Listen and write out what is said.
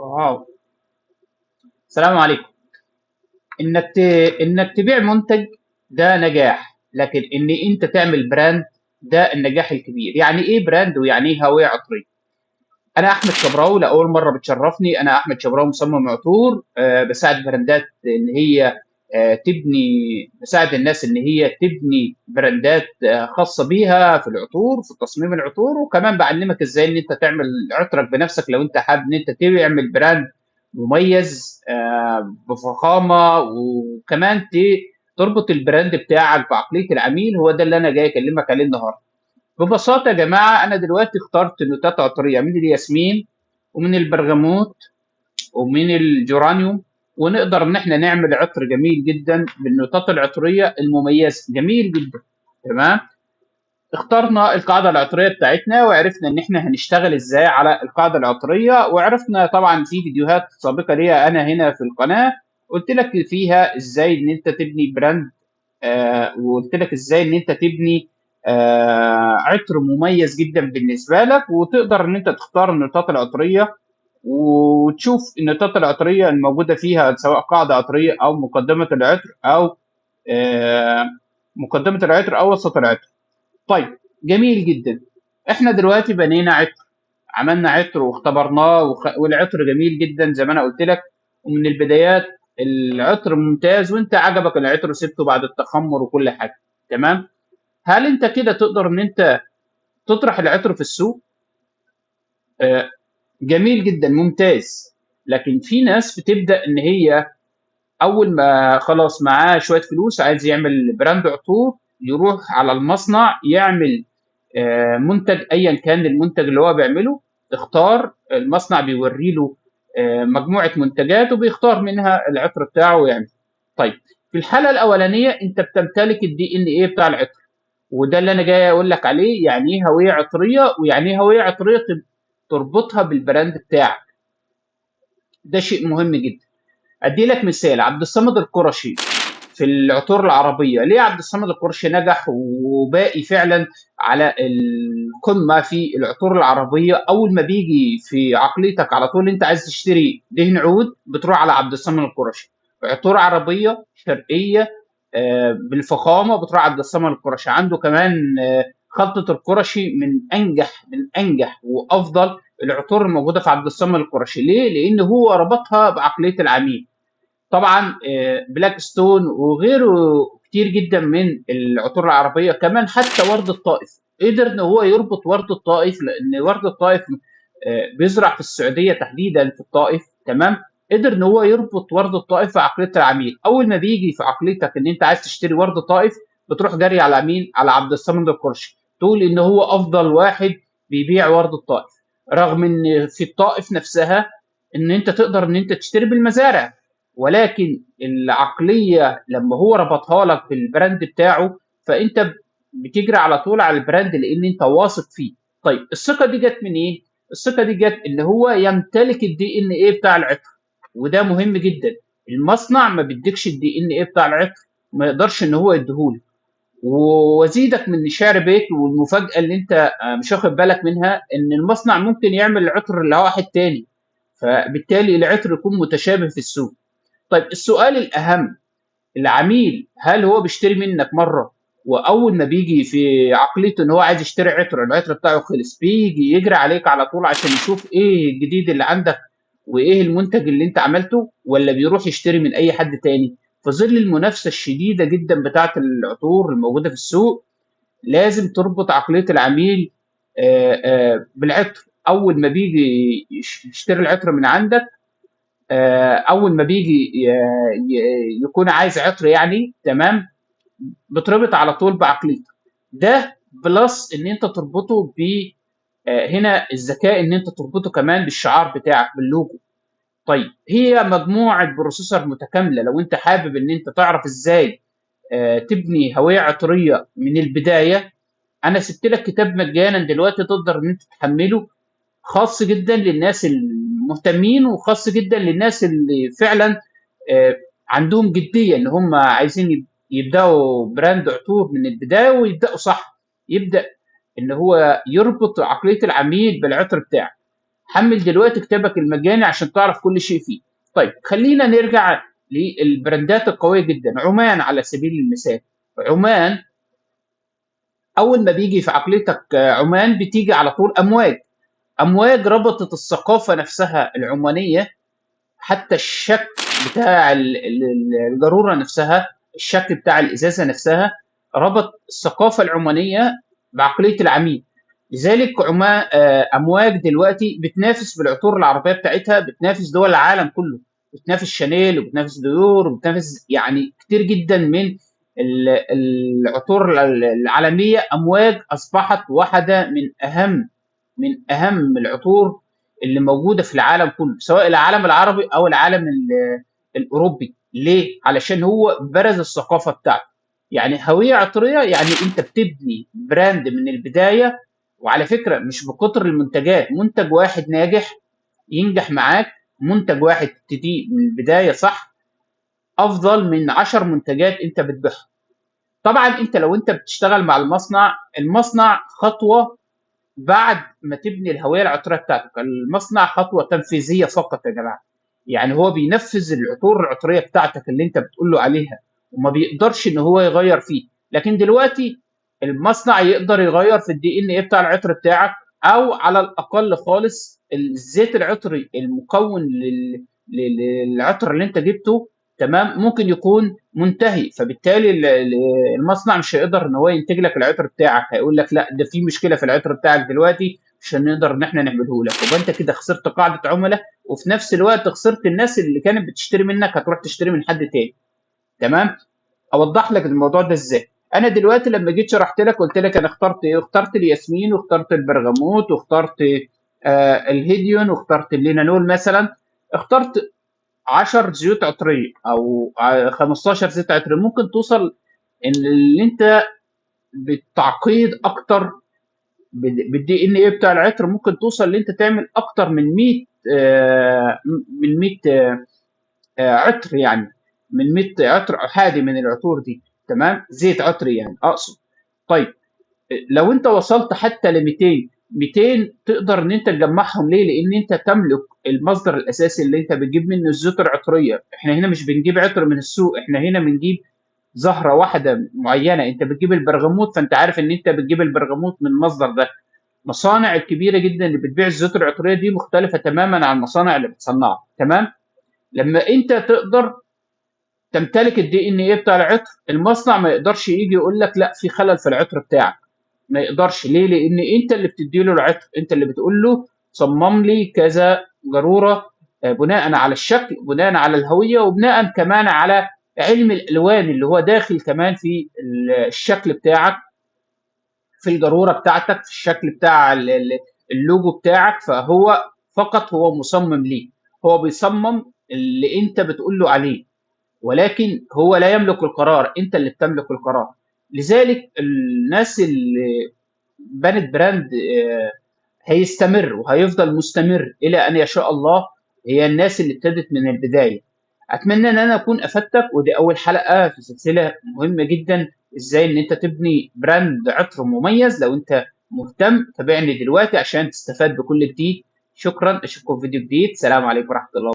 واو. السلام عليكم. انك ت... انك تبيع منتج ده نجاح، لكن ان انت تعمل براند ده النجاح الكبير. يعني ايه براند ويعني ايه هوية عطرية؟ انا احمد شبراوي، لاول مره بتشرفني. انا احمد شبراوي مصمم عطور، بساعد براندات ان هي تبني، بساعد الناس ان هي تبني براندات خاصه بيها في العطور، في تصميم العطور، وكمان بعلمك ازاي ان انت تعمل عطرك بنفسك لو انت حابب ان انت تعمل براند مميز بفخامه، وكمان تربط البراند بتاعك بعقليه العميل. هو ده اللي انا جاي اكلمك عليه النهارده. ببساطة يا جماعة، أنا دلوقتي اخترت نوتات عطرية من الياسمين ومن البرغموت ومن الجورانيوم، ونقدر إن إحنا نعمل عطر جميل جدا بالنوتات العطرية المميزة، جميل جدا. تمام. اخترنا القاعدة العطرية بتاعتنا، وعرفنا إن إحنا هنشتغل إزاي على القاعدة العطرية، وعرفنا طبعا في فيديوهات سابقة ليا أنا هنا في القناة قلت لك فيها إزاي إن أنت تبني براند، وقلت لك ازاي ان انت تبني عطر مميز جدا بالنسبه لك، وتقدر ان انت تختار النوتات العطريه وتشوف النوتات العطريه الموجوده فيها، سواء قاعده عطريه او مقدمه العطر او آه، مقدمه العطر او وسط العطر. طيب، جميل جدا. احنا دلوقتي بنينا عطر، عملنا عطر واختبرناه والعطر جميل جدا زي ما انا قلت لك. ومن البدايات العطر ممتاز، وانت عجبك العطر وسبته بعد التخمر وكل حاجه. تمام. هل انت كده تقدر ان انت تطرح العطر في السوق؟ آه، جميل جدا، ممتاز. لكن في ناس بتبدا ان هي اول ما خلاص معاه شويه فلوس عايز يعمل براند عطور، يروح على المصنع يعمل منتج ايا كان المنتج اللي هو بيعمله. اختار المصنع بيوري له مجموعه منتجات وبيختار منها العطر بتاعه ويعمل. طيب، في الحاله الاولانيه انت بتمتلك الدي ان ايه بتاع العطر، وده اللي انا جاي اقول لك عليه. يعني ايه هويه عطريه، ويعني ايه هويه عطريه تربطها بالبراند بتاعك. ده شيء مهم جدا. ادي لك مثال: عبد الصمد القرشي في العطور العربيه. ليه عبد الصمد القرشي نجح وباقي فعلا على القمه في العطور العربيه؟ اول ما بيجي في عقليتك على طول انت عايز تشتري دهن عود، بتروح على عبد الصمد القرشي. عطور عربيه شرقيه بالفخامه، بتروح عبد الصمد القرشي. عنده كمان خلطه القرشي من انجح وافضل العطور الموجوده في عبد الصمد القرشي. ليه؟ لان هو ربطها بعقليه العميل. طبعا بلاك ستون وغيره كتير جدا من العطور العربيه. كمان حتى ورد الطائف قدر ان هو يربط ورد الطائف، لان ورد الطائف بيزرع في السعوديه تحديدا في الطائف. تمام. قدر ان هو يربط ورد الطائف في عقليه العميل. اول ما بيجي في عقليتك ان انت عايز تشتري ورد طائف، بتروح جري على مين؟ على عبد الصمد القرشي، تقول ان هو افضل واحد بيبيع ورد الطائف. رغم ان في الطائف نفسها ان انت تقدر ان انت تشتري بالمزارع، ولكن العقليه لما هو ربطها لك بالبراند بتاعه، فانت بتجري على طول على البراند لان انت واثق فيه. طيب، الثقه دي جت من ايه؟ الثقه دي جت ان هو يمتلك الدي ان ايه بتاع العطر، وده مهم جدا. المصنع ما بيديكش الدي ان ايه بتاع العطر، ما يقدرش ان هو يديهولك. وازيدك من شعر بيت والمفاجاه اللي انت مش واخد بالك منها، ان المصنع ممكن يعمل العطر لواحد تاني، فبالتالي العطر يكون متشابه في السوق. طيب، السؤال الأهم: العميل هل هو بيشتري منك مرة وأول ما بيجي في عقليته إن هو عايز يشتري عطر، العطر بتاعه خلص، بيجي يجري عليك على طول عشان يشوف إيه الجديد اللي عندك وإيه المنتج اللي أنت عملته، ولا بيروح يشتري من أي حد تاني؟ في ظل المنافسة الشديدة جدا بتاعة العطور الموجودة في السوق، لازم تربط عقلية العميل بالعطر. أول ما بيجي يشتري العطر من عندك، اول ما بيجي يكون عايز عطر يعني، تمام، بتربط على طول بعقليته. ده بلس ان انت تربطه ب هنا الذكاء ان انت تربطه كمان بالشعار بتاعك، باللوجو. طيب، هي مجموعه بروسيسور متكامله. لو انت حابب ان انت تعرف ازاي تبني هويه عطريه من البدايه، انا سبت لك كتاب مجانا دلوقتي تقدر ان انت تحمله، خاص جدا للناس المهتمين، وخاص جدا للناس اللي فعلا آه، عندهم جديه ان هم عايزين يبداوا براند عطور من البدايه ويبداوا صح. يبدا ان هو يربط عقليه العميل بالعطر بتاعه. حمل دلوقتي كتابك المجاني عشان تعرف كل شيء فيه. طيب خلينا نرجع للبراندات القويه جدا. عمان على سبيل المثال، عمان اول ما بيجي في عقليتك عمان بتيجي على طول امواج. امواج ربطت الثقافه نفسها العمانيه، حتى الشكل بتاع الجاروره نفسها، الشكل بتاع الازازه نفسها، ربط الثقافه العمانيه بعقليه العميل. لذلك عمان امواج دلوقتي بتنافس بالعطور العربيه بتاعتها، بتنافس دول العالم كله، بتنافس شانيل وبتنافس ديور وبتنافس يعني كتير جدا من العطور العالميه. امواج اصبحت واحده من اهم العطور اللي موجوده في العالم كله، سواء العالم العربي او العالم الاوروبي. ليه؟ علشان هو برز الثقافه بتاعته. يعني هويه عطريه، يعني انت بتبني براند من البدايه. وعلى فكره مش بكتر المنتجات، منتج واحد ناجح ينجح معاك، منتج واحد تبتدي من البدايه صح افضل من 10 منتجات انت بتبيعها. طبعا انت لو انت بتشتغل مع المصنع خطوه بعد ما تبني الهويه العطريه بتاعتك. المصنع خطوه تنفيذيه فقط يا جماعه، يعني هو بينفذ العطور العطريه بتاعتك اللي انت بتقول له عليها، وما بيقدرش ان هو يغير فيه. لكن دلوقتي المصنع يقدر يغير في الدي ان ايه بتاع العطر بتاعك، او على الاقل خالص الزيت العطري المكون للعطر اللي انت جبته تمام ممكن يكون منتهي، فبالتالي المصنع مش هيقدر ان هو ينتج لك العطر بتاعك، هيقول لك لا ده في مشكله في العطر بتاعك دلوقتي مش هنقدر ان احنا نعمله لك. يبقى انت كده خسرت قاعده عملاء، وفي نفس الوقت خسرت الناس اللي كانت بتشتري منك هتروح تشتري من حد تاني. تمام. اوضح لك الموضوع ده ازاي. انا دلوقتي لما جيت شرحت لك قلت لك انا اخترت ايه، اخترت الياسمين واخترت البرغموت واخترت الهيديون واخترت اللينانول مثلا. اخترت 10 زيوت عطريه او 15 زيت عطري، ممكن توصل ان اللي انت بالتعقيد اكتر بالدي ان ايه بتاع العطر ممكن توصل ان انت تعمل اكتر من 100 من 100 عطر، يعني من 100 عطر احادي من العطور دي. تمام، زيت عطري يعني اقصد. طيب لو انت وصلت حتى ل 200 تقدر ان انت تجمعهم. ليه؟ لان انت تملك المصدر الاساسي اللي انت بتجيب منه الزيوت العطريه. احنا هنا مش بنجيب عطر من السوق، احنا هنا بنجيب زهره واحده معينه. انت بتجيب البرغموت، فانت عارف ان انت بتجيب البرغموت من المصدر ده. مصانع الكبيره جدا اللي بتبيع الزيوت العطريه دي مختلفه تماما عن المصانع اللي بتصنعها. تمام. لما انت تقدر تمتلك الدي ان ايه بتاع العطر، المصنع ما يقدرش يجي يقول لك لا في خلل في العطر بتاعك، ما يقدرش. ليه؟ لان انت اللي بتدي له العطر، انت اللي بتقول له صمم لي كذا جروره بناء على الشكل، بناء على الهويه، وبناء كمان على علم الالوان اللي هو داخل كمان في الشكل بتاعك، في الجروره بتاعتك، في الشكل بتاع اللوجو بتاعك. فهو فقط هو مصمم ليه، هو بيصمم اللي انت بتقول له عليه، ولكن هو لا يملك القرار، انت اللي بتملك القرار. لذلك الناس اللي بنت براند هيستمر وهيفضل مستمر الى ان يشاء الله هي الناس اللي ابتدت من البدايه. اتمنى ان انا اكون افدتك، ودي اول حلقه في سلسله مهمه جدا، ازاي ان انت تبني براند عطر مميز. لو انت مهتم تابعني دلوقتي عشان تستفاد بكل جديد. شكرا، اشوفكم في فيديو جديد. سلام عليكم ورحمه الله.